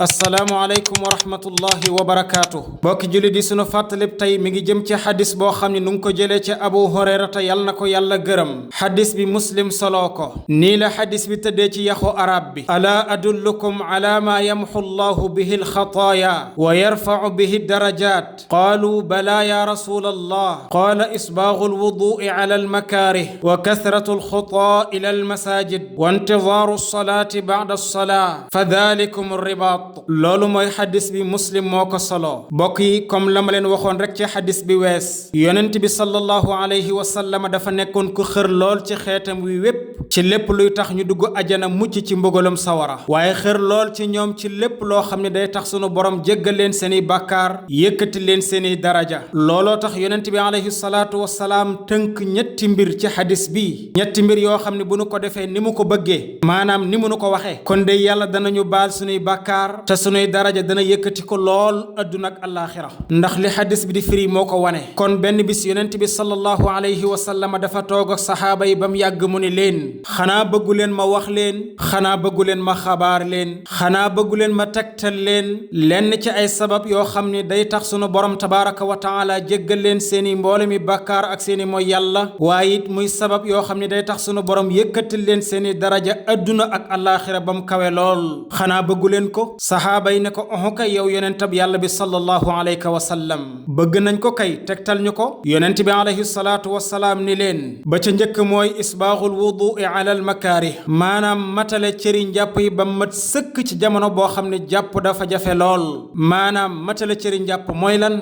asalaamaaleykum wa rahmatullahi wa barakaatu. bokki julli di sunu fàttalib tey mi ngi jëm ci xadis boo xam ne nu ngi ko jëlee ci abu hurayrata yal na ko yàlla gërëm. xadis bi muslim soloo ko. nii la xadis bi tëddee ci yaxu arab bi. alaa adullukum ala maa yamxu llahu bihi alxataaya wa yarfacu bihi darajaat qaalu balaa ya rasul allah qaala isbaagu alwuduui ala almakaarih wa kasratu alxutaa ila almasaajid wa intidaaru alsalaati bacda alsalaa fa dalikum ribaat. loolu mooy xadis bi muslim moo ko solo. mbokk yi comme la ma leen waxoon rek ci xadis bi wees yonent bi sallallahu alayhi wa sallam dafa nekkoon ku xër lool ci xeetam wi wépp ci lépp luy tax ñu dugg ajana mucc ci mbugalum sawara waaye xër lool ci ñoom ci lépp loo xam ne day tax sunu borom jéggal leen seeni bàkkaar yëkkati leen seeni daraja. looloo tax yonent bi alayhi salaatu wasalaam tënk ñetti mbir ci xadis bi ñetti mbir yoo xam ne bu nu ko defee ni mu ko bëggee maanaam ni mu nu ko waxee kon de yàlla danañu baal sunuy bàkkaar te sunuy daraja dana yëkkati ko lool adduna ak alaxira ndax li xadis bi di firi moo ko wane. kon benn bis yonent bi sallallahu alayhi wa sallam dafa toog ak saxaaba yi ba mu yàgg mu ni leen xanaa bëggu leen ma wax leen xanaa bëggu leen ma xabaar leen xanaa bëggu leen ma tegtal leen lenn ci ay sabab yoo xam ne day tax sunu borom tabaraka wa taala jéggal leen seeni mboole mi bàkkaar ak seeni mooy yàlla waaye it muy sabab yoo xam ne day tax sunu borom yëkkatil leen seeni daraja adduna ak alaxira ba mu kawe lool xanaa bëggu leen ko. saxaaba yi ne ko oxo kay yow yonentab yàlla bi sallallahu alayhi wa sallam bëgg nañ ko kay tegtal ñu ko. yonent bi alayhi salaatu wasalaam ni leen ba ca njëkk mooy isbaaxul wudui ala al makaarih maanaam matale cëri njàpp yi ba mat sëkk ci jamono boo xam ne jàpp dafa jafe lool. maanaam matale cëri njàpp mooy lan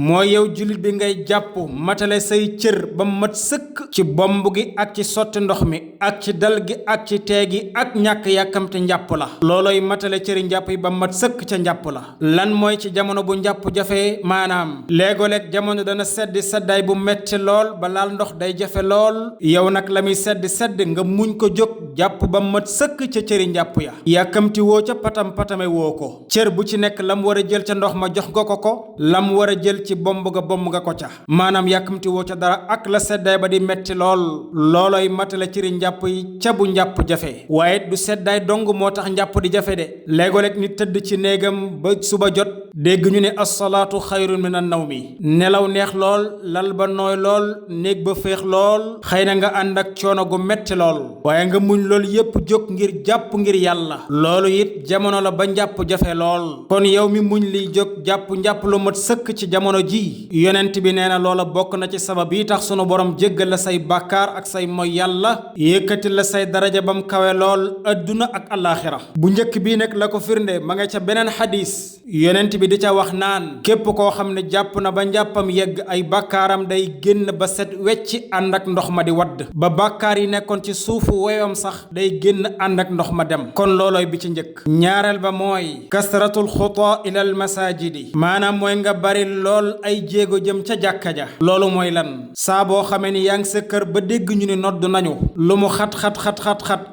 mooy yow jullit bi ngay jàpp matale say cër ba mat sëkk ci bomb gi ak ci sotti ndox mi ak ci dal gi ak ci tee gi ak ñàkk yàkkamte njàpp la looloy matale cëri njàpp yi ba mat sëkk ca njàpp la. lan mooy ci jamono bu njàpp jafee maanaam léegoo-leeg jamono dana seddaay bu metti lool ba laal ndox day jafe lool yow nag la muy sedd nga muñ ko jóg jàpp ba mat sëkk ca cëri njàpp ya yàkkamti woo ca patam-patame woo ko cër bu ci nekk lam war a jël ca ndox ma jox nga ko lam war a jël ci bomb nga ko ca maanaam yàkkamti woo ca dara ak la seddaay ba di metti lool looloy matale cëri njàpp yi ca bu njàpp jafe waaye du seddaay dong moo tax njàpp di jafe de léegoo-leeg nit tëdd ci néegam ba suba jot dégg ñu ne assalaatu xayrun min an nawmi nelaw neex lool lal ba nooy lool néeg ba féex lool xëy na nga ànd ak coono gu metti lool waaye nga muñ loolu yépp jóg ngir jàpp ngir yàlla loolu it jamono la ba njàpp jafe lool kon yow mi muñ liy jóg njàpp lu mat sëkk ci jamono ji yonent bi nee na loola bokk na ci sabab yi tax sunu borom jéggal la say bàkkaar ak say moy yàlla yëkkati la say daraja bam kawe lool adduna ak alaxira. bu njëkk bii nag la ko firnde ma nga ca beneen xadis yonent bi di ca wax naan képp koo xam ne jàpp na ba njàppam yegg ay bàkkaaram day génn ba set wecci ànd ak ndox ma di wadd ba bàkkaar yi nekkoon ci suufu woyom sax day génn ànd ak ndox ma dem kon loolooy bi ci njëkk. ñaareel ba mooy kasratul xutaa ilal masaajidi maanaam mooy nga bari lool ay jéego jëm ca jàkka ja. loolu mooy lan saa boo xamee ni yaa ngi sa kër ba dégg ñu ni nodd nañu lu mu xat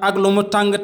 ak lu mu tàng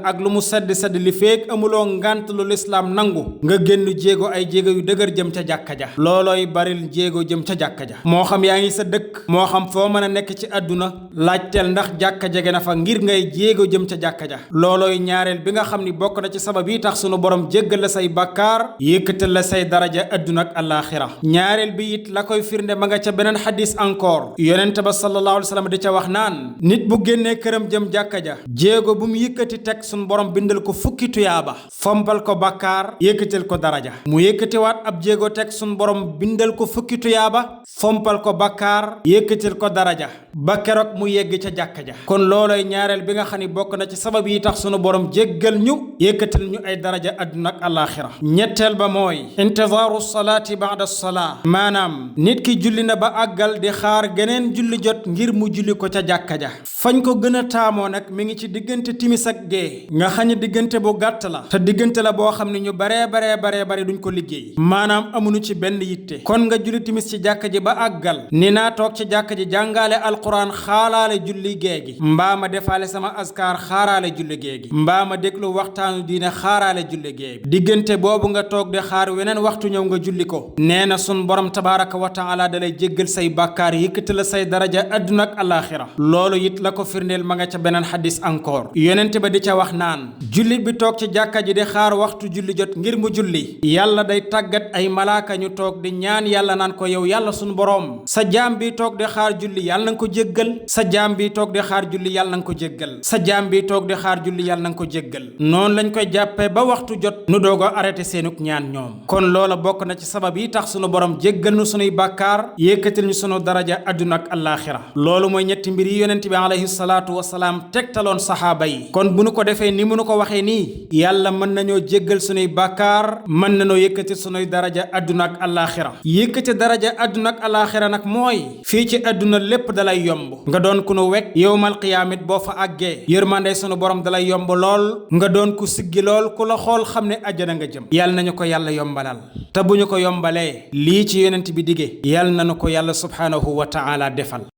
ak lu mu sedd li feek amuloo ngànt lu lislaam nangu nga génn jéego ay jéego yu dëgër jëm ca jàkka ja loolooy baril jéego jëm ca jàkka ja moo xam yaa ngi sa dëkk moo xam foo mën a nekk ci àdduna laajteel ndax jàkka jege na fa ngir ngay jéego jëm ca jàkka ja loolooy ñaareel bi nga xam ni bokk na ci sabab yi tax sunu borom jéggal la say bàkkaar yëkkatal la say daraja àdduna ak alaaxira. ñaareel bi it la koy firnde ma nga ca beneen xadis encore yonent ba sallallahu alayhi wa sallam di ca wax naan nit bu génnee këram jëm jàkka ja jéego bu mu yëkkati teg sunu borom bindal ko fukki tuyaaba fompal ko bàkkaar yëkkatal ko daraja mu yëkkatiwaat ab jéego teg sun borom bindal ko fukki tuyaaba fompal ko bàkkaar yëkkatal ko daraja ba keroog mu yegg ca jàkka ja kon looloy ñaareel bi nga xam ni bokk na ci sabab yi tax sunu borom jéggal ñu yëkkatal ñu ay daraja àdduna ak alaxira. ñetteel ba mooy intizaaru salaati ba'da salaa maanaam nit ki julli na ba àggal di xaar geneen julli jot ngir mu julli ko ca jàkka ja fañ ko gën a taamoo nag mi ngi ci diggante timis ak gee nga xam ne diggante bu gàtt la te diggante la boo xam ne ñu baree duñ ko liggéey maanaam amuñu ci benn yitte kon nga julli timis ci jàkka ji ba àggal ni naa toog ci jàkka ji jàngaale alquran xaalaale julli géegi mbaa ma defaale sama askar xaaraale julli géegi mbaa ma déglu waxtaanu diine xaaraale julli géegi diggante boobu nga toog di xaar weneen waxtu ñëw nga julli ko nee na sun borom tabaraka wa taala dalay jéggal say bàkkaar yëkkati la say daraja adduna ak alaxira loolu it la ko firndeel ma nga ca beneen xadis encore yonente ba di ca wax naan jullit bi toog ci jàkka ji di xaar waxtu julli jot ngir mu julli yàlla day tàggat ay malaaka ñu toog di ñaan yàlla naan ko yow yàlla sun borom sa jaam bi toog di xaar julli yàlla nanga ko jéggal sa jaam bi toog di xaar julli yàlla nanga ko jéggal sa jaam bi toog di xaar julli yàlla nanga ko jéggal noonu lañ koy jàppee ba waxtu jot nu doog a arrêté seenuk ñaan ñoom kon loola bokk na ci sabab yi tax sunu borom jéggal nu sunuy bàkkaar yëkkatil ñu sunu daraja adduna ak alaxira loolu mooy ñetti mbir yi yonent bi alayhi salaatu wasalaam tegtaloon saxaaba yi kon bu nu ko defee ni mu nu ko waxee nii yàlla mën nañoo jéggal sunuy bàkkaar mën nañoo yëkkati sunuy daraja adduna ak alaxira yëkkati daraja adduna ak alaxira nag mooy fii ci adduna lépp dalay yomb nga doon ku nu wekk yowmal qiyaamit boo fa àggee yërmande sunu borom dalay yomb lool nga doon ku siggi lool ku la xool xam ne àjjana nga jëm yàlla nañu ko yàlla yombalal te bu ñu ko yombalee lii ci yonent bi dige yàlla nañu ko yàlla subhaanahu wa taala defal